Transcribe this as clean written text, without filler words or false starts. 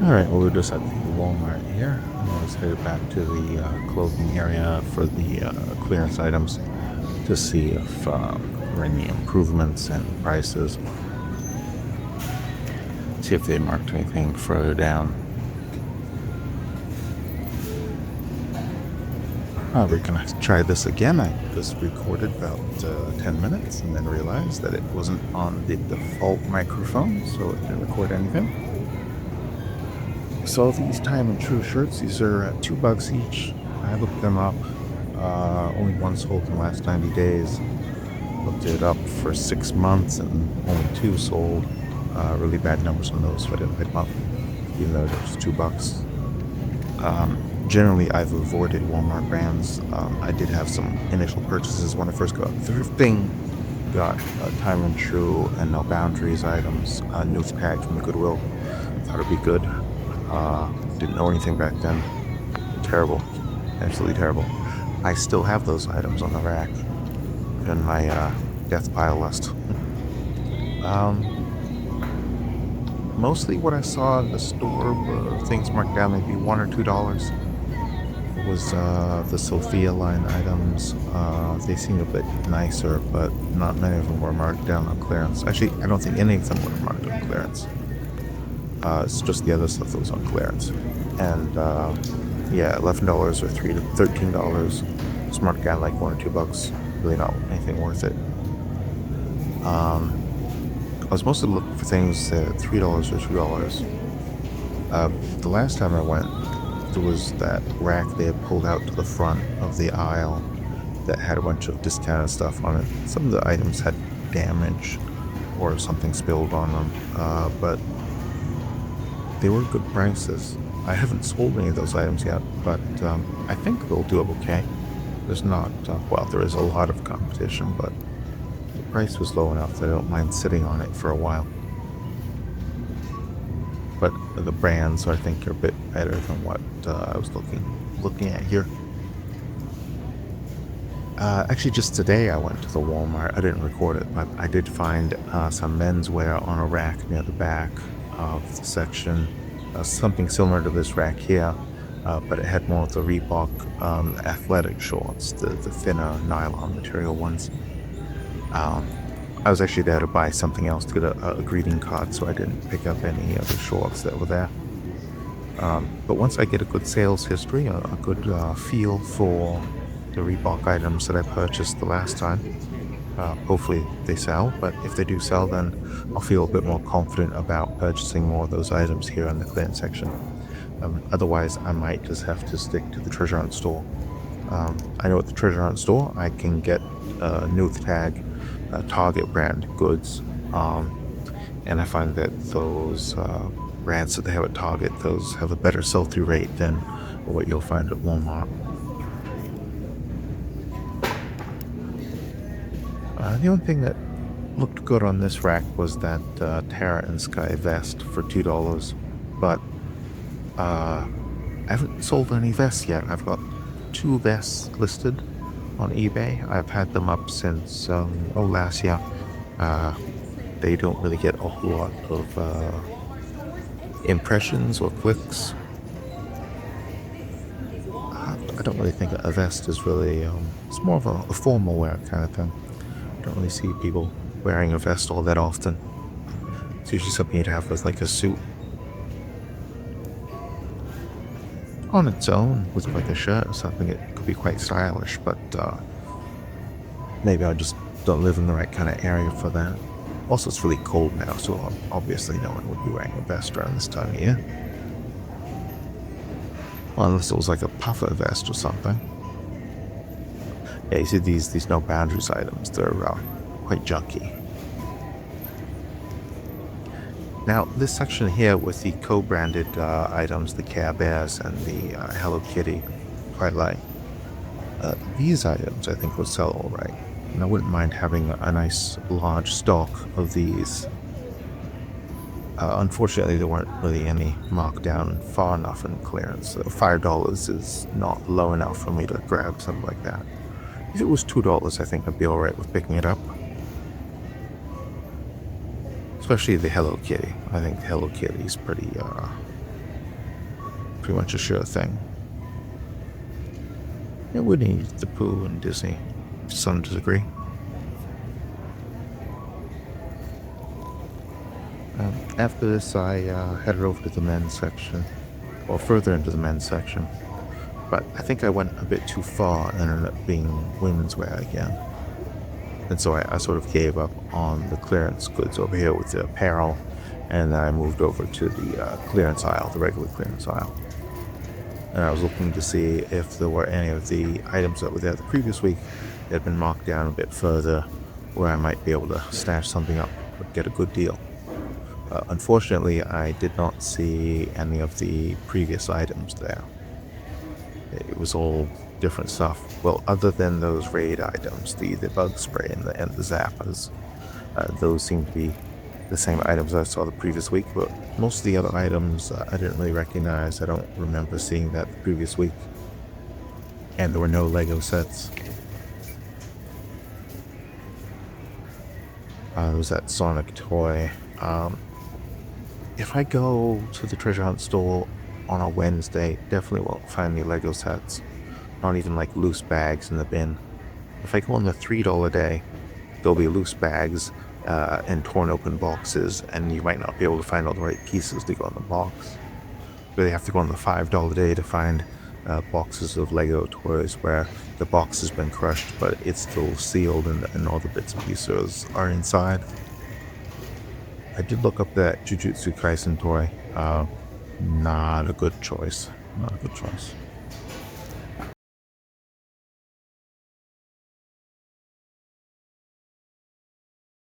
Alright, well, we're just at the Walmart here. I was headed back to the clothing area for the clearance items to see if there were any improvements in prices, see if they marked anything further down. We're gonna try this again. I just recorded about 10 minutes and then realized that it wasn't on the default microphone, so it didn't record anything. So these Time and True shirts, these are $2 each. I looked them up. Only one sold in the last 90 days. Looked it up for 6 months and only two sold. Really bad numbers on those, so I didn't pick them up, even though it was $2. Generally, I've avoided Walmart brands. I did have some initial purchases when I first got thrifting. Got Time and True and No Boundaries items, nose tag from the Goodwill. Thought it'd be good. Didn't know anything back then. Terrible. Absolutely terrible. I still have those items on the rack in my death pile list. um, Mostly what I saw in the store were things marked down maybe $1 or $2. Was the Sophia line items. They seemed a bit nicer, but not many of them were marked down on clearance. Actually, I don't think any of them were marked on clearance. It's just the other stuff that was on clearance. And yeah, $11 or $13. It's marked down like $1 or $2. Really not anything worth it. I was mostly looking for things at $3 or $2. The last time I went, there was that rack they had pulled out to the front of the aisle that had a bunch of discounted stuff on it. Some of the items had damage or something spilled on them, but they were good prices. I haven't sold any of those items yet, but I think they'll do okay. There's not, well, there is a lot of competition, but the price was low enough that I don't mind sitting on it for a while. But the brands, I think, are a bit better than what I was looking at here. Actually, just today I went to the Walmart. I didn't record it, but I did find some menswear on a rack near the back of the section. Something similar to this rack here, but it had more of the Reebok athletic shorts, the thinner nylon material ones. I was actually there to buy something else to get a greeting card, so I didn't pick up any of the shorts that were there. But once I get a good sales history, a good feel for the Reebok items that I purchased the last time, hopefully they sell. But if they do sell, then I'll feel a bit more confident about purchasing more of those items here in the clearance section. Otherwise, I might just have to stick to the treasure hunt store. I know at the treasure hunt store, I can get Newth Tag Target brand goods, and I find that those brands that they have at Target, those have a better sell-through rate than what you'll find at Walmart. The only thing that looked good on this rack was that Terra and Sky vest for $2, but I haven't sold any vests yet. I've got 2 vests listed on eBay. I've had them up since last year. They don't really get a whole lot of impressions or clicks. I don't really think a vest is really, it's more of a formal wear kind of thing. I don't really see people wearing a vest all that often. It's usually something you'd have with like a suit. On its own, with like a shirt or something, it could be quite stylish, but maybe I just don't live in the right kind of area for that. Also, it's really cold now, so obviously no one would be wearing a vest around this time of year. Well, unless it was like a puffer vest or something. Yeah, you see these no boundaries items, they're quite junky. Now, this section here with the co-branded items, the Care Bears and the Hello Kitty Twilight, these items I think will sell all right. And I wouldn't mind having a nice large stock of these. Unfortunately, there weren't really any marked down far enough in clearance. So $5 is not low enough for me to grab something like that. If it was $2, I think I'd be alright with picking it up. Especially the Hello Kitty. I think the Hello Kitty is pretty pretty much a sure thing. Yeah, Winnie the Pooh and Disney, to some degree. After this, I headed over to the men's section, or further into the men's section. But I think I went a bit too far and ended up being women's wear again. And so I sort of gave up on the clearance goods over here with the apparel, and I moved over to the clearance aisle, the regular clearance aisle. And I was looking to see if there were any of the items that were there the previous week that had been marked down a bit further, where I might be able to stash something up or get a good deal. Unfortunately, I did not see any of the previous items there. It was all different stuff. Well, other than those raid items, the bug spray and the zappers, those seem to be the same items I saw the previous week, but most of the other items I didn't really recognize. I don't remember seeing that the previous week. And there were no Lego sets. There was that Sonic toy. If I go to the treasure hunt store on a Wednesday, definitely won't find any Lego sets. Not even like loose bags in the bin. If I go on the $3 day, there'll be loose bags and torn open boxes, and you might not be able to find all the right pieces to go in the box. But you have to go on the $5 day to find boxes of Lego toys where the box has been crushed, but it's still sealed and all the bits and pieces are inside. I did look up that Jujutsu Kaisen toy. Not a good choice. Not a good choice.